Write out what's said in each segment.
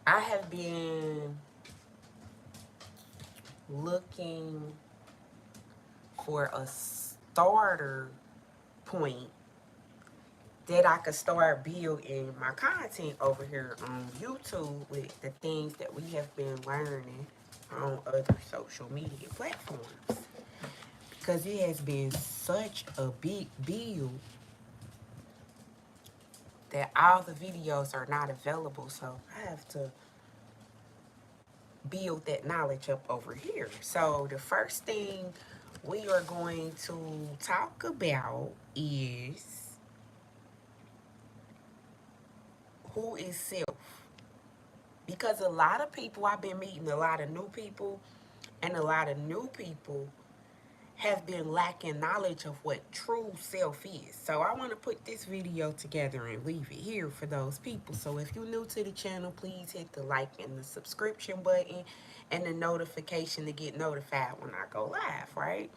I have been looking for a starter point that I could start building my content over here on YouTube with the things that we have been learning on other social media platforms. Because it has been such a big build that all the videos are not available. So I have to build that knowledge up over here. So the first thing we are going to talk about is who is self. Because a lot of people, I've been meeting a lot of new people, and a lot of new people have been lacking knowledge of what true self is. So I want to put this video together and leave it here for those people. So if you're new to the channel, please hit the like and the subscription button and the notification to get notified when I go live, right?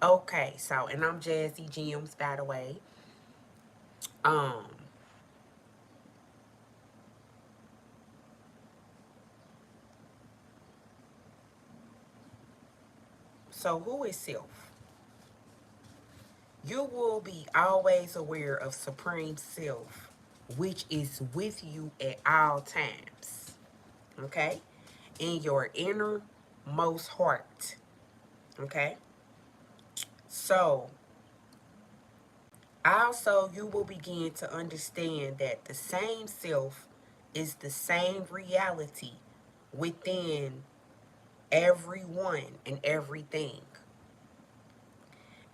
Okay, so, and I'm Jazzy Gems, by the way. Um, so who is self? You will be always aware of Supreme Self, which is with you at all times. Okay? In your innermost heart. Okay? So, also, you will begin to understand that the same self is the same reality within everyone and everything.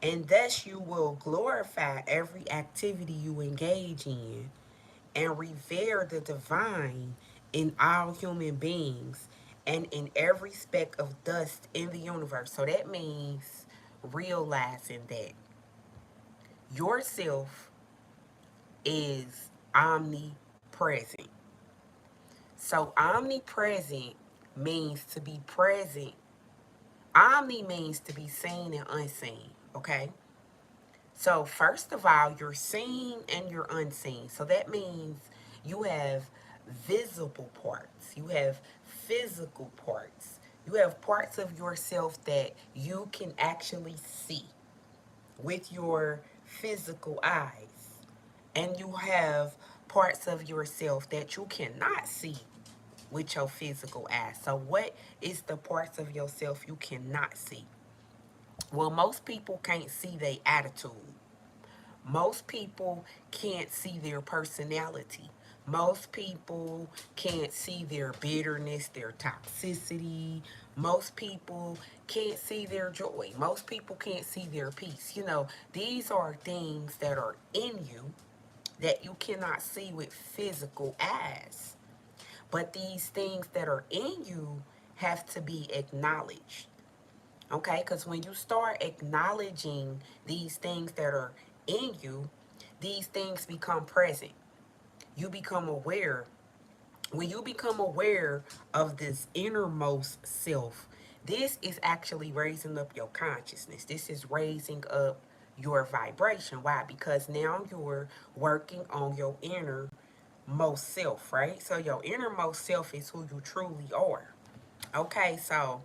And thus, you will glorify every activity you engage in and revere the divine in all human beings and in every speck of dust in the universe. So that means realizing that yourself is omnipresent. So omnipresent means to be present. Omni means to be seen and unseen, okay? So first of all, you're seen and you're unseen. So that means you have visible parts. You have physical parts. You have parts of yourself that you can actually see with your physical eyes. And you have parts of yourself that you cannot see with your physical eyes. So what is the parts of yourself you cannot see? Well, most people can't see their attitude. Most people can't see their personality. Most people can't see their bitterness, their toxicity. Most people can't see their joy. Most people can't see their peace. You know, these are things that are in you that you cannot see with physical eyes. But these things that are in you have to be acknowledged. Okay? Because when you start acknowledging these things that are in you, these things become present. You become aware. When you become aware of this innermost self, this is actually raising up your consciousness. This is raising up your vibration. Why? Because now you're working on your innermost self, right? So your innermost self is who you truly are. Okay, so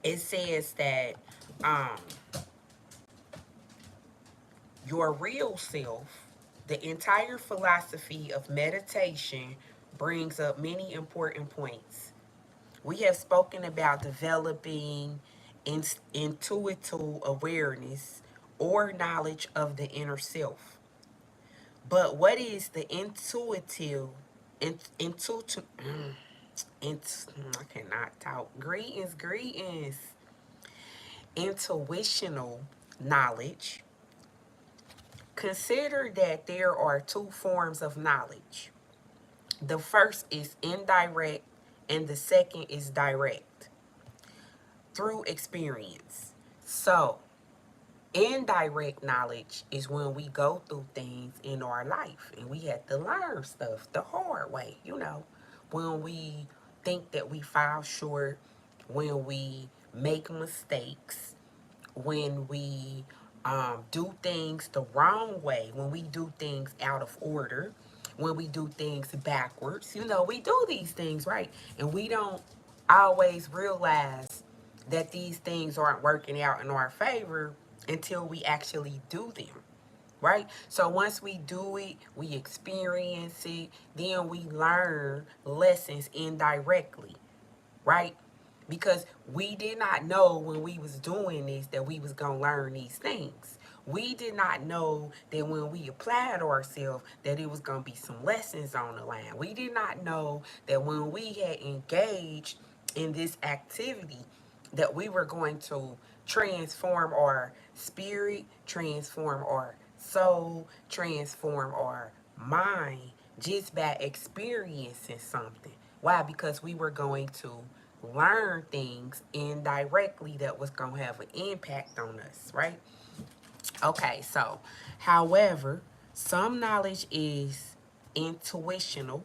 it says that um your real self, the entire philosophy of meditation brings up many important points. We have spoken about developing intuitive awareness or knowledge of the inner self. But what is the intuitive, intuitive, I cannot talk. Greetings. Intuitional knowledge. Consider that there are two forms of knowledge. The first is indirect, and the second is direct through experience. So, indirect knowledge is when we go through things in our life and we have to learn stuff the hard way, you know, when we think that we fall short, when we make mistakes, when we do things the wrong way, when we do things out of order, when we do things backwards. We do these things, right? And we don't always realize that these things aren't working out in our favor until we actually do them, right? So once we do it, we experience it, then we learn lessons indirectly, right? Because we did not know when we was doing this that we was gonna learn these things. We did not know that when we applied ourselves that it was gonna be some lessons on the line. We did not know that when we had engaged in this activity that we were going to transform our spirit, transform our soul, transform our mind just by experiencing something. Why? Because we were going to learn things indirectly that was going to have an impact on us, right? Okay, so, however, some knowledge is intuitional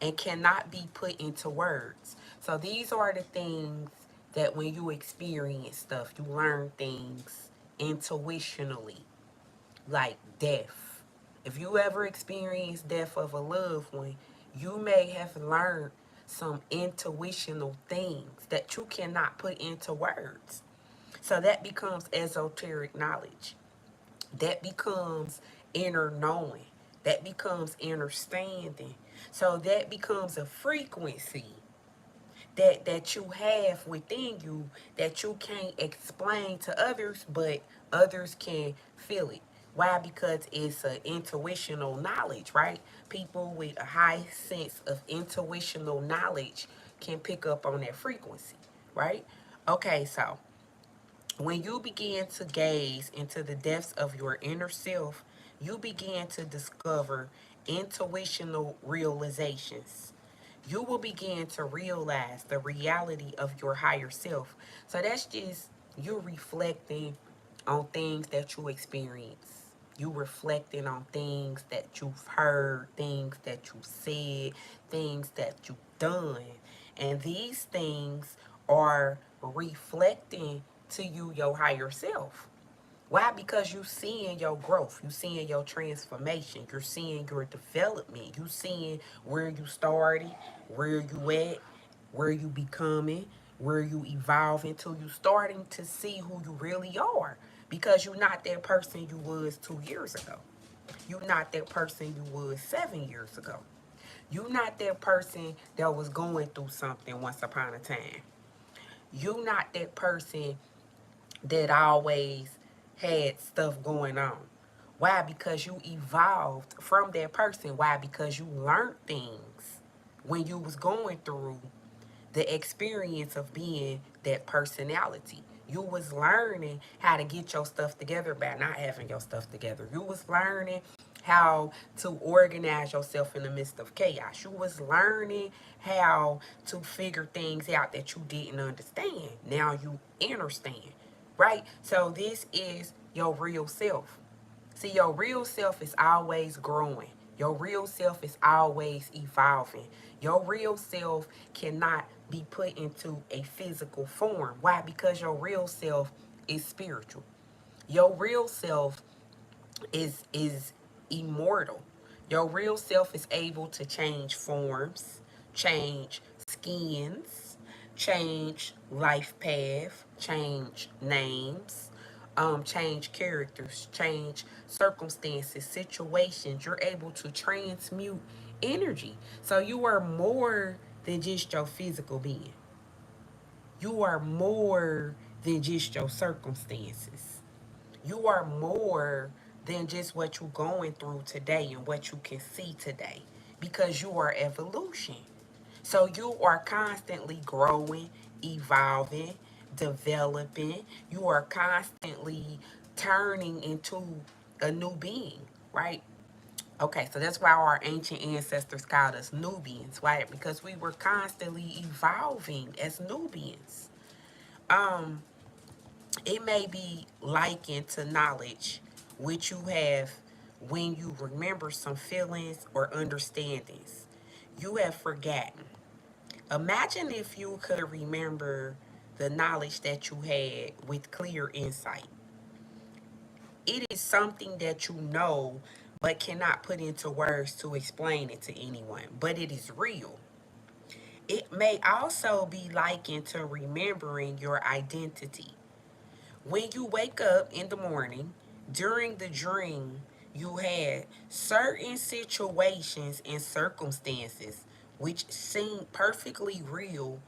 and cannot be put into words. So these are the things that when you experience stuff, you learn things intuitionally, like death. If you ever experienced death of a loved one, you may have learned some intuitional things that you cannot put into words. So that becomes esoteric knowledge. That becomes inner knowing. That becomes understanding. So that becomes a frequency that you have within you that you can't explain to others, but others can feel it. Why? Because it's an intuitional knowledge, right? People with a high sense of intuitional knowledge can pick up on that frequency, right? Okay, so when you begin to gaze into the depths of your inner self, you begin to discover intuitional realizations. You will begin to realize the reality of your higher self. So that's just you reflecting on things that you experience. You reflecting on things that you've heard, things that you said, things that you've done. And these things are reflecting to you your higher self. Why? Because you seeing your growth, you seeing your transformation, you're seeing your development, you seeing where you started, where you at, where you becoming, where you evolving to. You starting to see who you really are. Because you're not that person you was 2 years ago. You're not that person you was 7 years ago. You're not that person that was going through something once upon a time. You're not that person that always had stuff going on. Why? Because you evolved from that person. Why? Because you learned things when you was going through the experience of being that personality. You was learning how to get your stuff together by not having your stuff together. You was learning how to organize yourself in the midst of chaos. You was learning how to figure things out that you didn't understand. Now you understand, right? So this is your real self. See, your real self is always growing. Your real self is always evolving. Your real self cannot be put into a physical form. Why? Because your real self is spiritual. Your real self is immortal. Your real self is able to change forms, change skins, change life path, change names, change characters, change circumstances, situations. You're able to transmute energy. So you are more than just your physical being. You are more than just your circumstances. You are more than just what you're going through today and what you can see today because you are evolution. So you are constantly growing, evolving, developing. You are constantly turning into a new being, right? Okay, so that's why our ancient ancestors called us Nubians, right? Because we were constantly evolving as Nubians. Um, it may be likened to knowledge, which you have when you remember some feelings or understandings you have forgotten. Imagine if you could remember the knowledge that you had with clear insight. It is something that you know but cannot put into words to explain it to anyone, but it is real. It may also be likened to remembering your identity. When you wake up in the morning, during the dream, you had certain situations and circumstances which seem perfectly real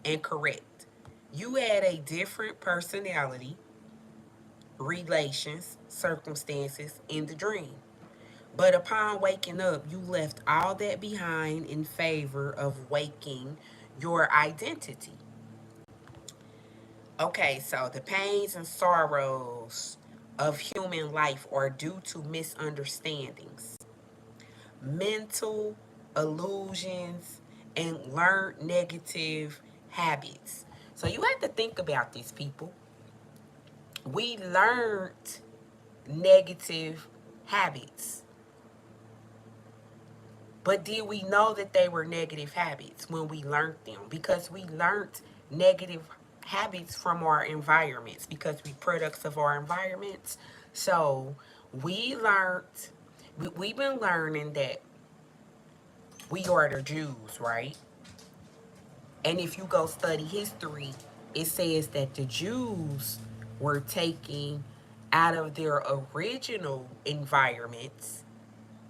and correct. You had a different personality, relations, circumstances in the dream. But upon waking up, you left all that behind in favor of waking your identity. Okay, so the pains and sorrows of human life are due to misunderstandings, mental illusions, and learned negative habits. So you have to think about these people. We learned negative habits, but did we know that they were negative habits when we learned them? Because we learned negative habits from our environments because we products of our environments. So we learned, we've been learning that we are the Jews, right? And if you go study history, it says that the Jews were taken out of their original environments,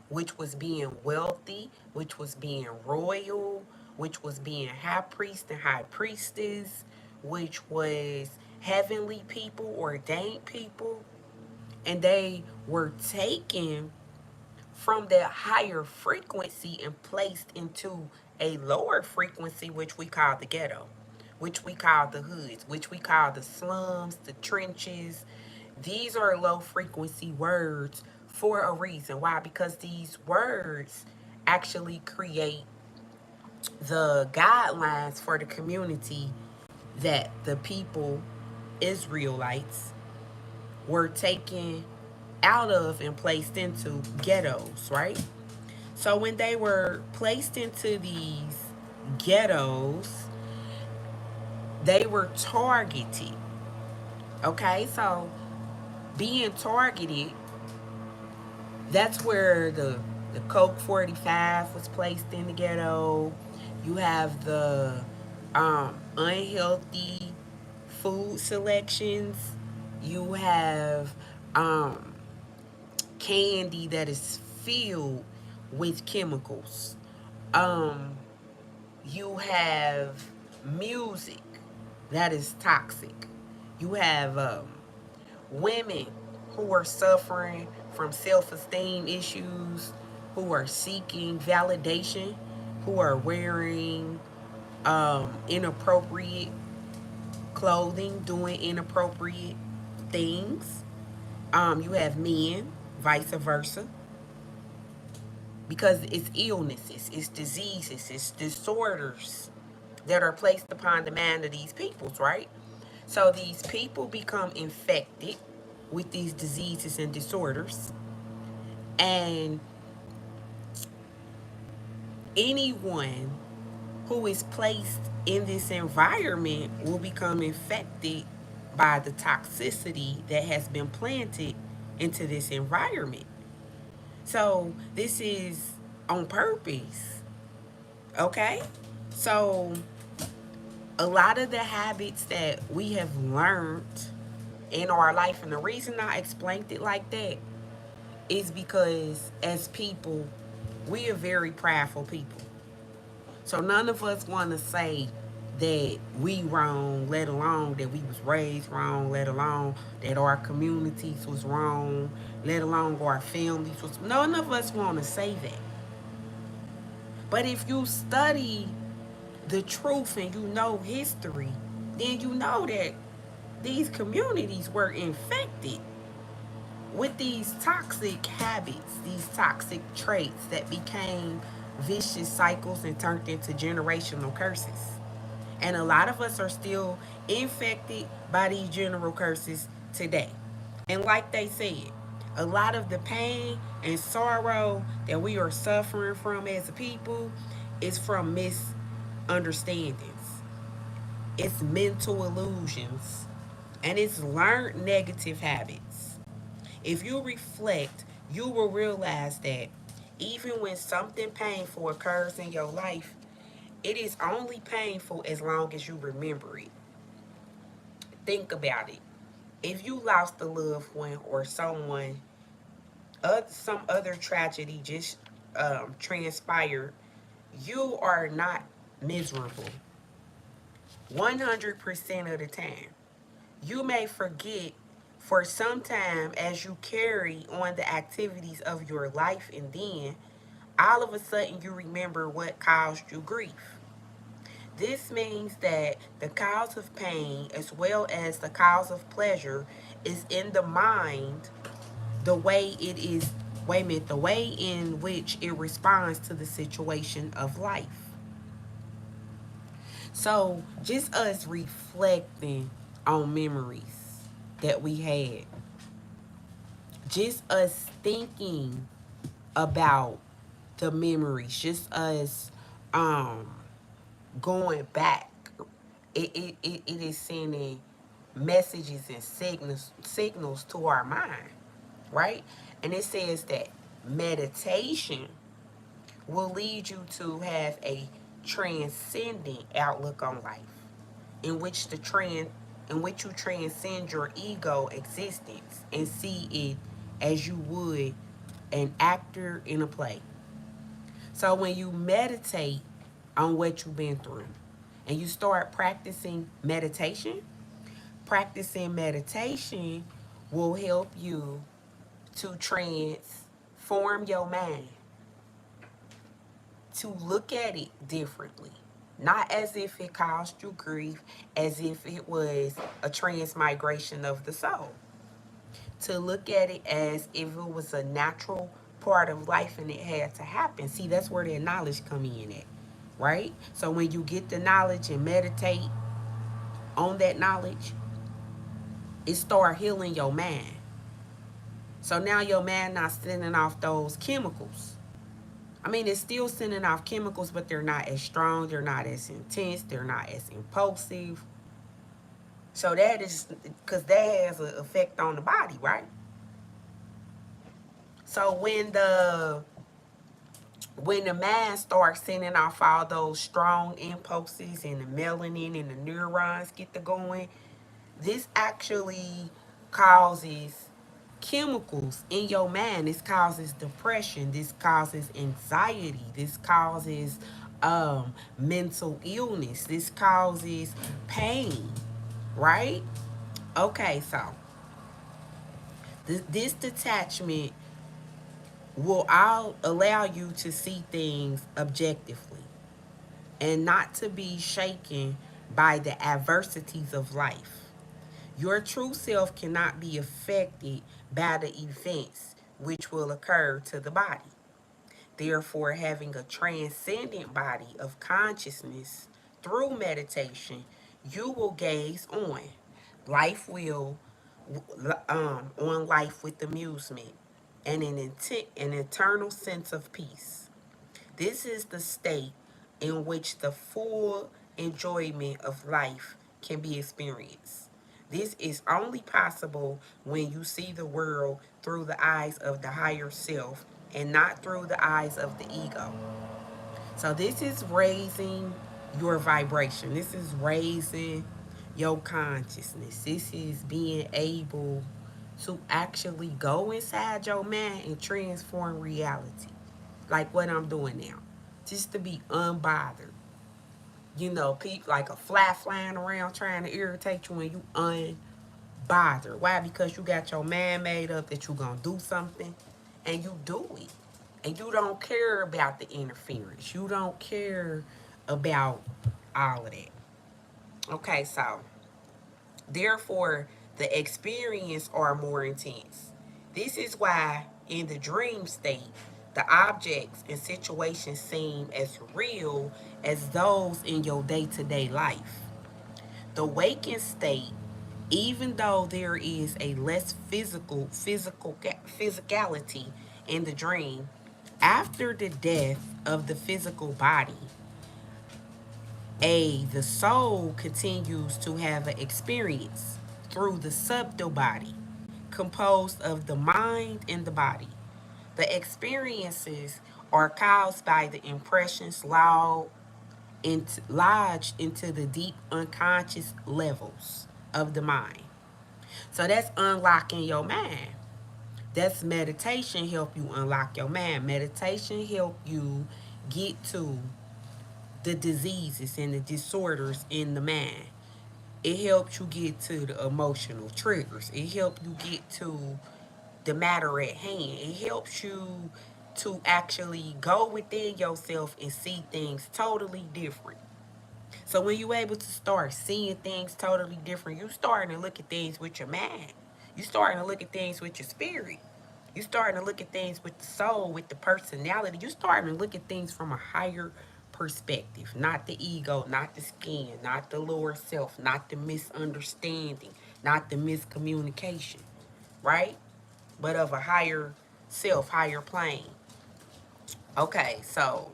which was being wealthy, which was being royal, which was being high priest and high priestess, which was heavenly people, ordained people, and they were taken from that higher frequency and placed into a lower frequency, which we call the ghetto, which we call the hoods, which we call the slums, the trenches. These are low frequency words for a reason. Why? Because these words actually create the guidelines for the community that the people, Israelites, were taken out of and placed into ghettos, right? So when they were placed into these ghettos, they were targeted. Okay, so being targeted, that's where the Coke 45 was placed in the ghetto. You have the unhealthy food selections. You have um, candy that is filled with chemicals. Um, you have music that is toxic. You have women who are suffering from self esteem issues, who are seeking validation, who are wearing inappropriate clothing, doing inappropriate things. You have men, vice versa, because it's illnesses, it's diseases, it's disorders that are placed upon the mind of these peoples, right? So these people become infected with these diseases and disorders, and anyone who is placed in this environment will become infected by the toxicity that has been planted into this environment. So this is on purpose, okay? So a lot of the habits that we have learned in our life, and the reason I explained it like that is because as people, we are very prideful people. So none of us want to say that we wrong, let alone that we was raised wrong, let alone that our communities was wrong, let alone our families was. None of us want to say that. But if you study the truth and you know history, then you know that these communities were infected with these toxic habits, these toxic traits that became vicious cycles and turned into generational curses. And a lot of us are still infected by these general curses today. And like they said, a lot of the pain and sorrow that we are suffering from as a people is from misunderstandings. It's mental illusions and it's learned negative habits. If you reflect you will realize that even when something painful occurs in your life, it is only painful as long as you remember it. Think about it. If you lost a loved one or someone, some other tragedy just transpired, you are not miserable 100% of the time. You may forget for some time as you carry on the activities of your life, and then all of a sudden you remember what caused you grief. This means that the cause of pain, as well as the cause of pleasure, is in the mind, the way it is, wait a minute, the way in which it responds to the situation of life. So, just us reflecting on memories that we had, just us thinking about the memories, just us um going back, it is sending messages and signals to our mind, right? And it says that meditation will lead you to have a transcendent outlook on life, in which you transcend your ego existence and see it as you would an actor in a play. So when you meditate on what you've been through and you start practicing meditation will help you to transform your mind, to look at it differently. Not as if it caused you grief, as if it was a transmigration of the soul. To look at it as if it was a natural part of life and it had to happen. See, that's where the knowledge come in at, right? So when you get the knowledge and meditate on that knowledge, it start healing your mind. So now your mind not sending off those chemicals. I mean, it's still sending off chemicals, but they're not as strong, they're not as intense, they're not as impulsive. So that is because that has an effect on the body, right? So when the mind starts sending off all those strong impulses and the melanin and the neurons get to going, this actually causes chemicals in your mind. This causes depression. This causes anxiety. This causes mental illness. This causes pain, right? Okay, so this detachment will all allow you to see things objectively and not to be shaken by the adversities of life. Your true self cannot be affected by the events which will occur to the body. Therefore, having a transcendent body of consciousness through meditation, you will gaze life will on life with amusement and an eternal sense of peace. This is the state in which the full enjoyment of life can be experienced. This is only possible when you see the world through the eyes of the higher self and not through the eyes of the ego. So, this is raising your vibration. This is raising your consciousness. This is being able to actually go inside your mind and transform reality, like what I'm doing now, just to be unbothered. You know, people like a fly flying around trying to irritate you when you unbothered. Why? Because you got your mind made up that you're gonna do something, and you do it, and you don't care about the interference. You don't care about all of that. Okay, so therefore, the experience are more intense. This is why, in the dream state, the objects and situations seem as real as those in your day to day life. The waking state, even though there is a less physicality in the dream, after the death of the physical body, the soul continues to have an experience through the subtle body, composed of the mind and the body. The experiences are caused by the impressions lodged into the deep unconscious levels of the mind. So that's unlocking your mind. That's meditation help you unlock your mind. Meditation help you get to the diseases and the disorders in the mind. It helps you get to the emotional triggers. It helps you get to the matter at hand. It helps you to actually go within yourself and see things totally different. So when you're able to start seeing things totally different, you starting to look at things with your mind. You starting to look at things with your spirit. You starting to look at things with the soul, with the personality. You starting to look at things from a higher perspective, not the ego, not the skin, not the lower self, not the misunderstanding, not the miscommunication, right? But of a higher self, higher plane. Okay, so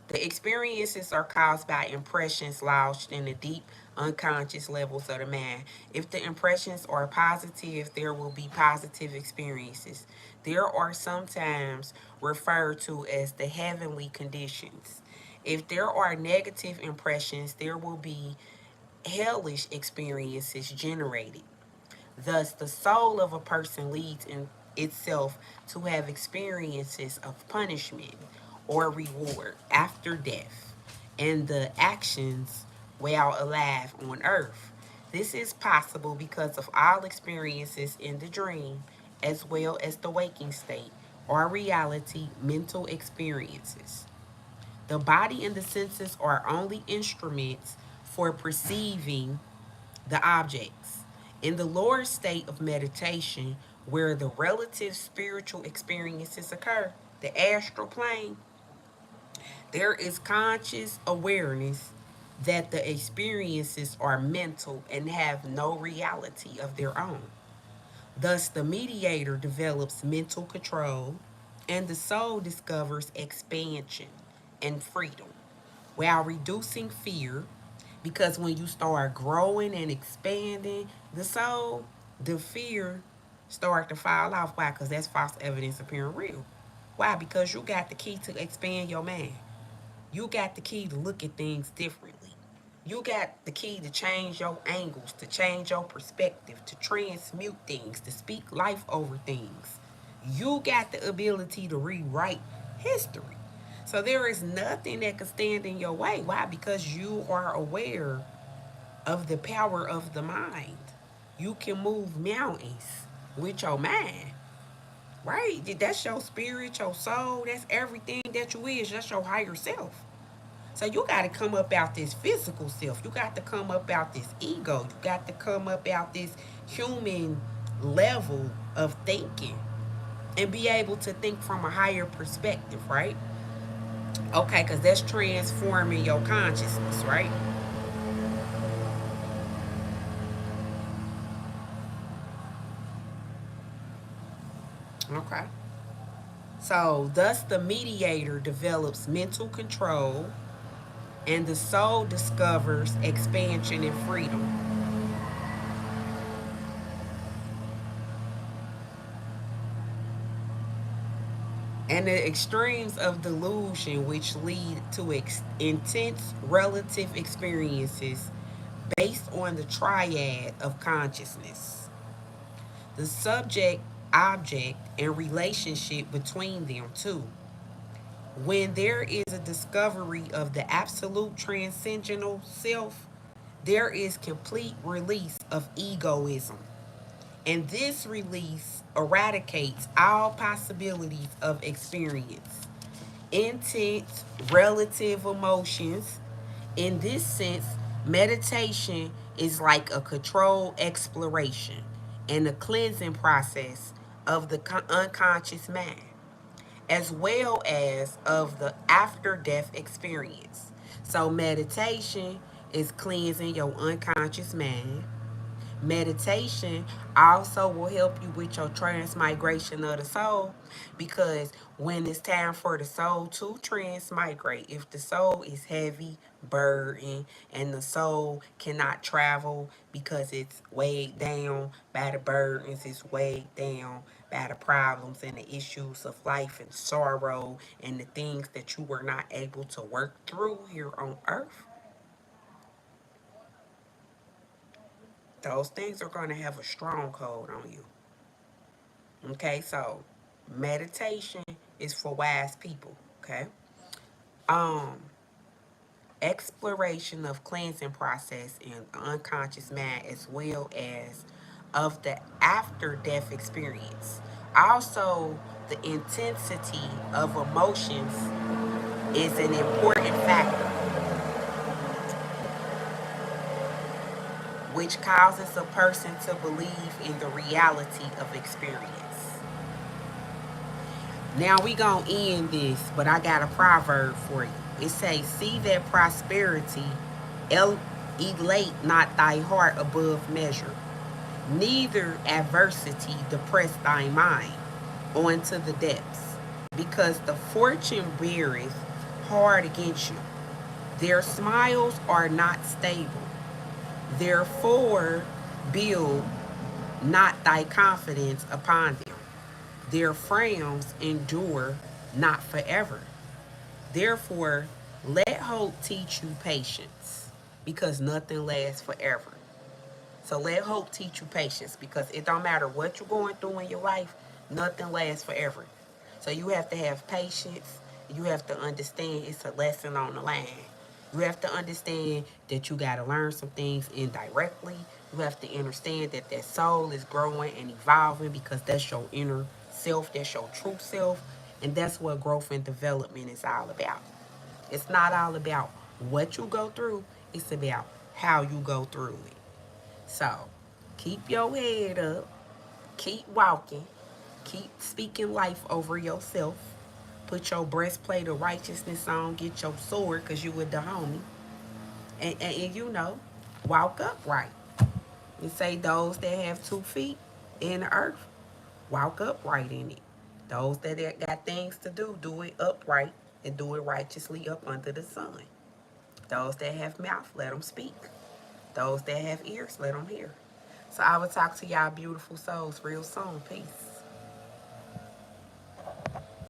the experiences are caused by impressions lodged in the deep unconscious levels of the mind. If the impressions are positive, there will be positive experiences. There are sometimes referred to as the heavenly conditions. If there are negative impressions, there will be hellish experiences generated. Thus, the soul of a person leads in itself to have experiences of punishment or reward after death and the actions while alive on earth. This is possible because of all experiences in the dream as well as the waking state or reality mental experiences. The body and the senses are only instruments for perceiving the objects. In the lower state of meditation, where the relative spiritual experiences occur, the astral plane, there is conscious awareness that the experiences are mental and have no reality of their own. Thus, the mediator develops mental control and the soul discovers expansion and freedom while reducing fear. Because when you start growing and expanding the soul, the fear start to fall off. Why? Because that's false evidence appearing real. Why? Because you got the key to expand your mind. You got the key to look at things differently. You got the key to change your angles, to change your perspective, to transmute things, to speak life over things. You got the ability to rewrite history. So there is nothing that can stand in your way. Why? Because you are aware of the power of the mind. You can move mountains with your mind. Right? That's your spirit, your soul. That's everything that you is. That's your higher self. So you got to come up out this physical self. You got to come up out this ego. You got to come up out this human level of thinking and be able to think from a higher perspective, right? Okay, because that's transforming your consciousness, right? Okay. So, thus, the mediator develops mental control and the soul discovers expansion and freedom. And the extremes of delusion, which lead to intense relative experiences based on the triad of consciousness, the subject, object, and relationship between them, too. When there is a discovery of the absolute transcendental self, there is complete release of egoism. And this release eradicates all possibilities of experience, intense relative emotions. In this sense, meditation is like a controlled exploration and a cleansing process of the unconscious mind, as well as of the after death experience. So, meditation is cleansing your unconscious mind. Meditation also will help you with your transmigration of the soul, because when it's time for the soul to transmigrate, if the soul is heavy, burdened, and the soul cannot travel because it's weighed down by the burdens, it's weighed down by the problems and the issues of life and sorrow and the things that you were not able to work through here on earth, those things are going to have a stronghold on you. Okay, so meditation is for wise people. Okay. Um, Exploration of cleansing process in the unconscious mind, as well as of the after death experience. Also, the intensity of emotions is an important factor, which causes a person to believe in the reality of experience. Now we gonna end this, but I got a proverb for you. It says, "See that prosperity elate not thy heart above measure, neither adversity depress thy mind onto the depths, because the fortune beareth hard against you. Their smiles are not stable, therefore build not thy confidence upon them. Their frowns endure not forever. Therefore, let hope teach you patience, because nothing lasts forever." So let hope teach you patience, because it don't matter what you're going through in your life, nothing lasts forever. So you have to have patience. You have to understand it's a lesson on the line. You have to understand that you got to learn some things indirectly. You have to understand that that soul is growing and evolving, because that's your inner self, that's your true self. And that's what growth and development is all about. It's not all about what you go through, it's about how you go through it. So keep your head up, keep walking, keep speaking life over yourself. Put your breastplate of righteousness on, get your sword, because you with the homie. And you know, walk upright. And say those that have 2 feet in the earth, walk upright in it. Those that got things to do it upright and do it righteously up under the sun. Those that have mouth, let them speak. Those that have ears, let them hear. So I will talk to y'all beautiful souls real soon. Peace.